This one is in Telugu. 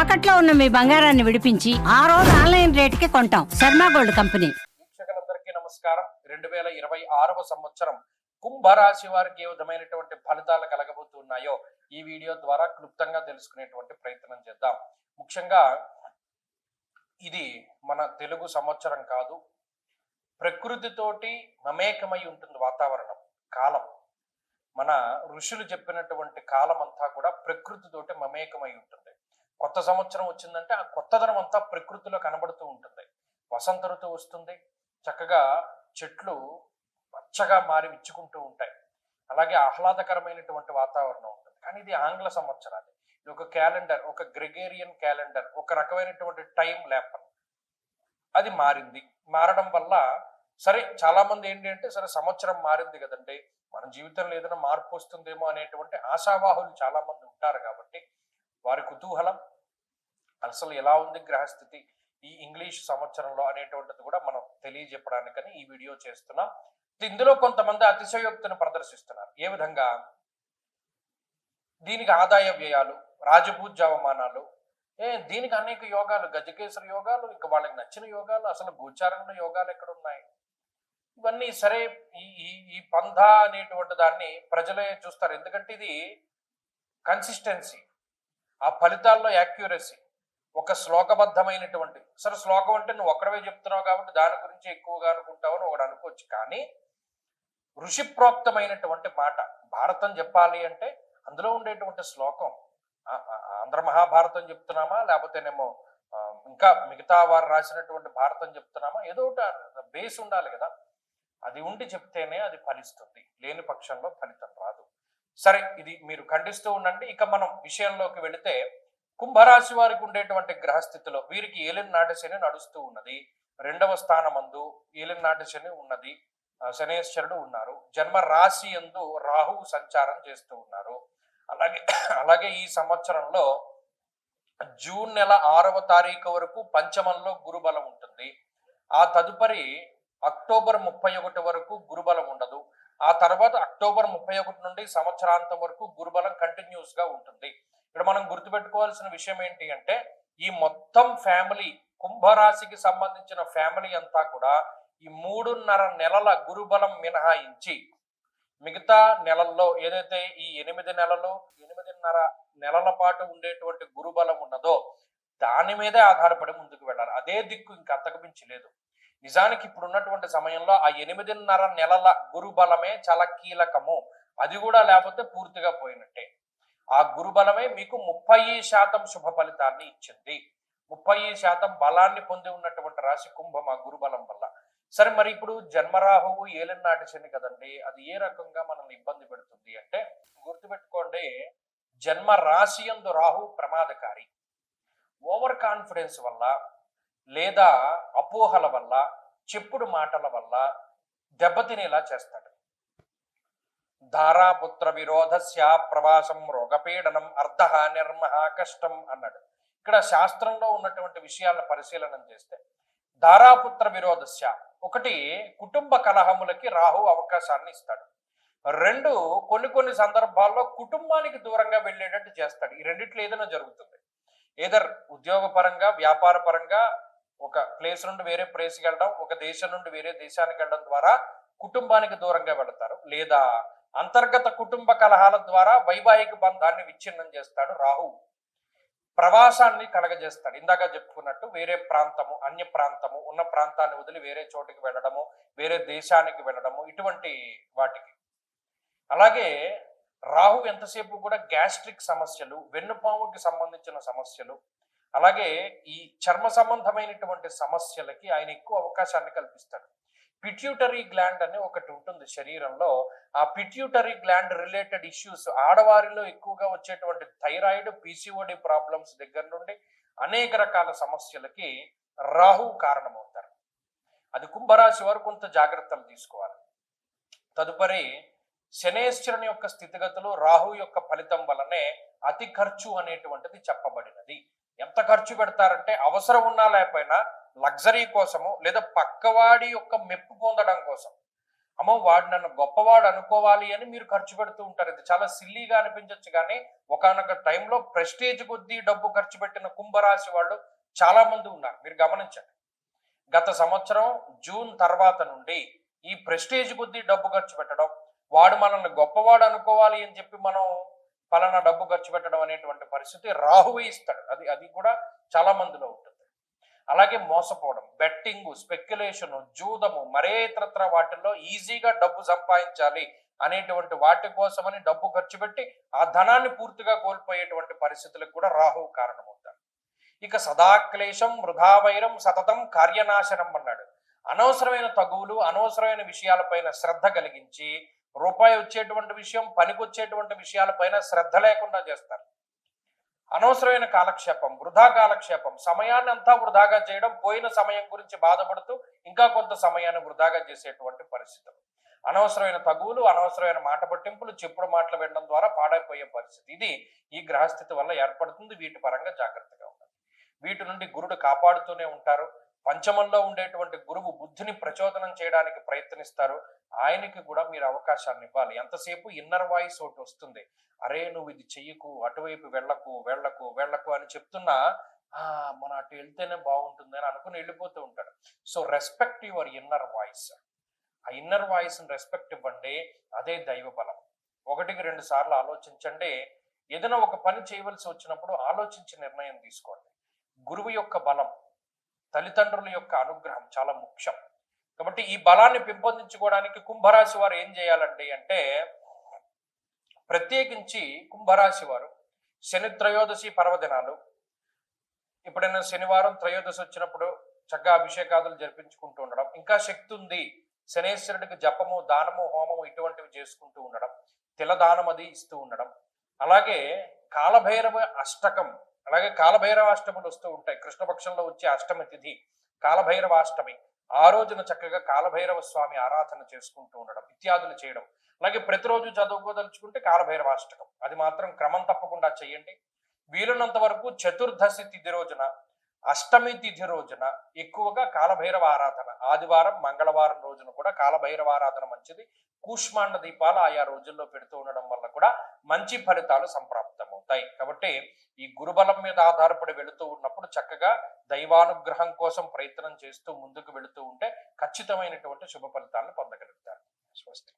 తాకట్లో ఉన్న మీ బంగారాన్ని విడిపించి ఆ రోజు ఆన్లైన్ రేటుకి కొంటాం. Sharma gold company. వీక్షకులందరికీ నమస్కారం. 2026వ సంవత్సరం కుంభరాశి వారికి ఏ విధమైనటువంటి ఫలితాలు కలగబోతున్నాయో ఈ వీడియో ద్వారా క్లుప్తంగా తెలుసుకునేటువంటి ప్రయత్నం చేద్దాం. ముఖ్యంగా ఇది మన తెలుగు సంవత్సరం కాదు, ప్రకృతితోటి మమేకమై ఉంటుంది వాతావరణం, కాలం. మన ఋషులు చెప్పినటువంటి కాలం అంతా కూడా ప్రకృతితోటి మమేకమై ఉంటుంది. కొత్త సంవత్సరం వచ్చిందంటే ఆ కొత్తదనం అంతా ప్రకృతిలో కనబడుతూ ఉంటుంది. వసంత ఋతువు వస్తుంది, చక్కగా చెట్లు పచ్చగా మారి విచ్చుకుంటూ ఉంటాయి. అలాగే ఆహ్లాదకరమైనటువంటి వాతావరణం ఉంటుంది. కానీ ఇది ఆంగ్ల సంవత్సరాలు, ఇది ఒక క్యాలెండర్, ఒక గ్రెగేరియన్ క్యాలెండర్, ఒక రకమైనటువంటి టైం ల్యాప్. అది మారింది. మారడం వల్ల సరే చాలా మంది ఏంటి అంటే సరే సంవత్సరం మారింది కదండి, మన జీవితంలో ఏదైనా మార్పు వస్తుందేమో అనేటువంటి ఆశావాహులు చాలా మంది ఉంటారు. కాబట్టి వారి కుతూహలం అసలు ఎలా ఉంది గ్రహస్థితి ఈ ఇంగ్లీష్ సంవత్సరంలో అనేటువంటిది కూడా మనం తెలియజెప్పడానికని ఈ వీడియో చేస్తున్నాం. ఇందులో కొంతమంది అతిశయోక్తిని ప్రదర్శిస్తున్నారు. ఏ విధంగా? దీనికి ఆదాయ వ్యయాలు, రాజపూజ్య అవమానాలు, దీనికి అనేక యోగాలు, గజకేసరి యోగాలు, ఇంకా వాళ్ళకి నచ్చిన యోగాలు, అసలు గోచారంలో యోగాలు ఎక్కడ ఉన్నాయి, ఇవన్నీ సరే ఈ పంధ అనేటువంటి దాన్ని ప్రజలే చూస్తారు. ఎందుకంటే ఇది కన్సిస్టెన్సీ, ఆ ఫలితాల్లో యాక్యురసీ, ఒక శ్లోకబద్ధమైనటువంటి. సరే శ్లోకం అంటే నువ్వు ఒక్కడవే చెప్తున్నావు కాబట్టి దాని గురించి ఎక్కువగా అనుకుంటావు అని ఒకడు అనుకోవచ్చు. కానీ ఋషిప్రోక్తమైనటువంటి మాట భారతం చెప్పాలి అంటే అందులో ఉండేటువంటి శ్లోకం, ఆంధ్ర మహాభారతం చెప్తున్నామా లేకపోతేనేమో ఇంకా మిగతా వారు రాసినటువంటి భారతం చెప్తున్నామా, ఏదో ఒకటి బేస్ ఉండాలి కదా. అది ఉండి చెప్తేనే అది ఫలిస్తుంది, లేని పక్షంలో ఫలితం రాదు. సరే ఇది మీరు ఖండిస్తూ ఉండండి. ఇక మనం విషయంలోకి వెళితే, కుంభరాశి వారికి ఉండేటువంటి గ్రహస్థితిలో వీరికి ఏలినాటి శని నడుస్తూ ఉన్నది. 2వ స్థానమందు ఏలినాటి శని ఉన్నది, శనేశ్వరుడు ఉన్నారు. జన్మ రాశి యందు రాహువు సంచారం చేస్తూ ఉన్నారు. అలాగే ఈ సంవత్సరంలో జూన్ నెల 6వ తారీఖు వరకు పంచమంలో గురుబలం ఉంటుంది. ఆ తదుపరి అక్టోబర్ 31 వరకు గురుబలం ఉండదు. ఆ తర్వాత అక్టోబర్ 31 నుండి సంవత్సరాంతం వరకు గురుబలం కంటిన్యూస్ గా ఉంటుంది. ఇక్కడ మనం గుర్తుపెట్టుకోవాల్సిన విషయం ఏంటి అంటే, ఈ మొత్తం ఫ్యామిలీ, కుంభరాశికి సంబంధించిన ఫ్యామిలీ అంతా కూడా ఈ 3.5 నెలల గురుబలం మినహాయించి మిగతా నెలల్లో ఏదైతే ఈ 8 నెలలు 8.5 నెలల పాటు ఉండేటువంటి గురుబలం ఉన్నదో దాని మీదే ఆధారపడి ముందుకు వెళ్ళాలి. అదే దిక్కు ఇంకా అంతకు మించి లేదు. నిజానికి ఇప్పుడు ఉన్నటువంటి సమయంలో ఆ 8.5 నెలల గురుబలమే చాలా కీలకము. అది కూడా లేకపోతే పూర్తిగా పోయినట్టే. ఆ గురుబలమే మీకు 30% శుభ ఫలితాన్ని ఇచ్చింది. 30% బలాన్ని పొంది ఉన్నటువంటి రాశి కుంభం ఆ గురుబలం వల్ల. సరే మరి ఇప్పుడు జన్మరాహువు ఏలినాటి శని కదండి, అది ఏ రకంగా మనల్ని ఇబ్బంది పెడుతుంది అంటే, గుర్తుపెట్టుకోండి, జన్మ రాశి యందు రాహు ప్రమాదకారి. ఓవర్ కాన్ఫిడెన్స్ వల్ల లేదా అపోహల వల్ల, చెప్పుడు మాటల వల్ల దెబ్బతినేలా చేస్తాడు. ధారాపుత్ర విరోధస్య ప్రవాసం రోగపీడనం అర్ధ నిర్మహ కష్టం అన్నాడు. ఇక్కడ శాస్త్రంలో ఉన్నటువంటి విషయాలను పరిశీలన చేస్తే, ధారాపుత్ర విరోధస్య, ఒకటి కుటుంబ కలహములకి రాహు అవకాశాన్ని ఇస్తాడు. 2 కొన్ని సందర్భాల్లో కుటుంబానికి దూరంగా వెళ్ళేటట్టు చేస్తాడు. ఈ రెండిట్లో ఏదైనా జరుగుతుంది. ఏదర్ ఉద్యోగ పరంగా, వ్యాపార పరంగా ఒక ప్లేస్ నుండి వేరే ప్లేస్కి వెళ్ళడం, ఒక దేశం నుండి వేరే దేశానికి వెళ్ళడం ద్వారా కుటుంబానికి దూరంగా వెళతారు. లేదా అంతర్గత కుటుంబ కలహాల ద్వారా వైవాహిక బంధాన్ని విచ్ఛిన్నం చేస్తాడు రాహువు. ప్రవాసాన్ని కలగజేస్తాడు. ఇందాక చెప్పుకున్నట్టు వేరే ప్రాంతము, అన్య ప్రాంతము, ఉన్న ప్రాంతాన్ని వదిలి వేరే చోటికి వెళ్ళడము, వేరే దేశానికి వెళ్ళడము, ఇటువంటి వాటికి. అలాగే రాహు ఎంతసేపు కూడా గ్యాస్ట్రిక్ సమస్యలు, వెన్నుపాముకి సంబంధించిన సమస్యలు, అలాగే ఈ చర్మ సంబంధమైనటువంటి సమస్యలకి ఆయన ఎక్కువ అవకాశాన్ని కల్పిస్తాడు. పిట్యూటరీ గ్లాండ్ అనే ఒకటి ఉంటుంది శరీరంలో. ఆ పిట్యూటరీ గ్లాండ్ రిలేటెడ్ ఇష్యూస్, ఆడవారిలో ఎక్కువగా వచ్చేటువంటి థైరాయిడ్, పిసిఓడి ప్రాబ్లమ్స్ దగ్గర నుండి అనేక రకాల సమస్యలకి రాహు కారణమవుతారు. అది కుంభరాశి వారు కొంత జాగ్రత్తలు తీసుకోవాలి. తదుపరి శనేశ్వరుని యొక్క స్థితిగతులు రాహు యొక్క ఫలితం వలనే అతి ఖర్చు అనేటువంటిది చెప్పబడినది. ఎంత ఖర్చు పెడతారంటే, అవసరం ఉన్నా లేకపోయినా లగ్జరీ కోసము లేదా పక్కవాడి యొక్క మెప్పు పొందడం కోసం అమ్మో వాడు నన్ను గొప్పవాడు అనుకోవాలి అని మీరు ఖర్చు పెడుతూ ఉంటారు. ఇది చాలా సిల్లీగా అనిపించవచ్చు, కానీ ఒకానొక టైంలో ప్రెస్టేజ్ కొద్దీ డబ్బు ఖర్చు పెట్టిన కుంభరాశి వాళ్ళు చాలా మంది ఉన్నారు. మీరు గమనించండి, గత సంవత్సరం జూన్ తర్వాత నుండి ఈ ప్రెస్టేజ్ కొద్దీ డబ్బు ఖర్చు పెట్టడం, వాడు మనల్ని గొప్పవాడు అనుకోవాలి అని చెప్పి మనం ఫలానా డబ్బు ఖర్చు పెట్టడం అనేటువంటి పరిస్థితి రాహువే ఇస్తాడు. అది కూడా చాలా మందిలో ఉంటుంది. అలాగే మోసపోవడం, బెట్టింగ్, స్పెక్యులేషన్, జూదము, మరే ఇతరత్ర వాటిల్లో ఈజీగా డబ్బు సంపాదించాలి అనేటువంటి వాటి కోసమని డబ్బు ఖర్చు పెట్టి ఆ ధనాన్ని పూర్తిగా కోల్పోయేటువంటి పరిస్థితులకు కూడా రాహువు కారణమవుతాడు. ఇక సదాక్లేశం వృధావైరం సతతం కార్యనాశనం అన్నాడు. అనవసరమైన తగువులు, అనవసరమైన విషయాలపైన శ్రద్ధ కలిగించి రూపాయి వచ్చేటువంటి విషయం, పనికొచ్చేటువంటి విషయాలపైన శ్రద్ధ లేకుండా చేస్తారు. అనవసరమైన కాలక్షేపం, వృధా కాలక్షేపం, సమయాన్ని అంతా వృధాగా చేయడం, పోయిన సమయం గురించి బాధపడుతూ ఇంకా కొంత సమయాన్ని వృధాగా చేసేటువంటి పరిస్థితులు, అనవసరమైన తగువులు, అనవసరమైన మాట పట్టింపులు, చెప్పుడు మాటలు వినడం ద్వారా పాడైపోయే పరిస్థితి, ఇది ఈ గ్రహస్థితి వల్ల ఏర్పడుతుంది. వీటి పరంగా జాగ్రత్తగా ఉండాలి. వీటి నుండి గురుడు కాపాడుతూనే ఉంటారు. పంచమంలో ఉండేటువంటి గురువు బుద్ధిని ప్రచోదనం చేయడానికి ప్రయత్నిస్తారు. ఆయనకి కూడా మీరు అవకాశాన్ని ఇవ్వాలి. ఎంతసేపు ఇన్నర్ వాయిస్ ఒకటి వస్తుంది, అరే నువ్వు ఇది చెయ్యకు, అటువైపు వెళ్ళకు వెళ్ళకు వెళ్ళకు అని చెప్తున్నా మన అటు వెళ్తేనే బాగుంటుంది అని అనుకుని వెళ్ళిపోతూ ఉంటాడు. So respect your inner voice. ఆ ఇన్నర్ వాయిస్ ని రెస్పెక్ట్ ఇవ్వండి. అదే దైవ బలం. 1-2 సార్లు ఆలోచించండి. ఏదైనా ఒక పని చేయవలసి వచ్చినప్పుడు ఆలోచించి నిర్ణయం తీసుకోండి. గురువు యొక్క బలం, తల్లిదండ్రుల యొక్క అనుగ్రహం చాలా ముఖ్యం. కాబట్టి ఈ బలాన్ని పెంపొందించుకోవడానికి కుంభరాశి వారు ఏం చేయాలండి అంటే, ప్రత్యేకించి కుంభరాశి వారు శని త్రయోదశి పర్వదినాలు, ఎప్పుడైనా శనివారం త్రయోదశి వచ్చినప్పుడు చక్కగా అభిషేకాదులు జరిపించుకుంటూ ఉండడం, ఇంకా శక్తి ఉంది శనేశ్వరుడికి జపము, దానము, హోమము ఇటువంటివి చేసుకుంటూ ఉండడం, తిలదానం అది ఇస్తూ ఉండడం, అలాగే కాలభైరవ అష్టకం, అలాగే కాలభైరవ అష్టములు వస్తూ ఉంటాయి. కృష్ణపక్షంలో వచ్చే అష్టమి తిథి కాలభైరవ అష్టమి, ఆ రోజున చక్కగా కాలభైరవ స్వామి ఆరాధన చేసుకుంటూ ఉండడం ఇత్యాదులు చేయడం. అలాగే ప్రతిరోజు చదువుకోదలుచుకుంటే కాలభైరవాష్టకం, అది మాత్రం క్రమం తప్పకుండా చేయండి. వీలున్నంత వరకు చతుర్దశి తిథి రోజున, అష్టమి తిథి రోజున ఎక్కువగా కాలభైరవ ఆరాధన, ఆదివారం, మంగళవారం రోజున కూడా కాలభైరవ ఆరాధన మంచిది. కూష్మాండ దీపాలు ఆయా రోజుల్లో పెడుతూ ఉండడం వల్ల కూడా మంచి ఫలితాలు సంప్రాప్తమవుతాయి. కాబట్టి ఈ గురుబలం మీద ఆధారపడి వెళుతూ ఉన్నప్పుడు చక్కగా దైవానుగ్రహం కోసం ప్రయత్నం చేస్తూ ముందుకు వెళుతూ ఉంటే ఖచ్చితమైనటువంటి శుభ ఫలితాలను పొందగలుగుతారు. స్వస్తి.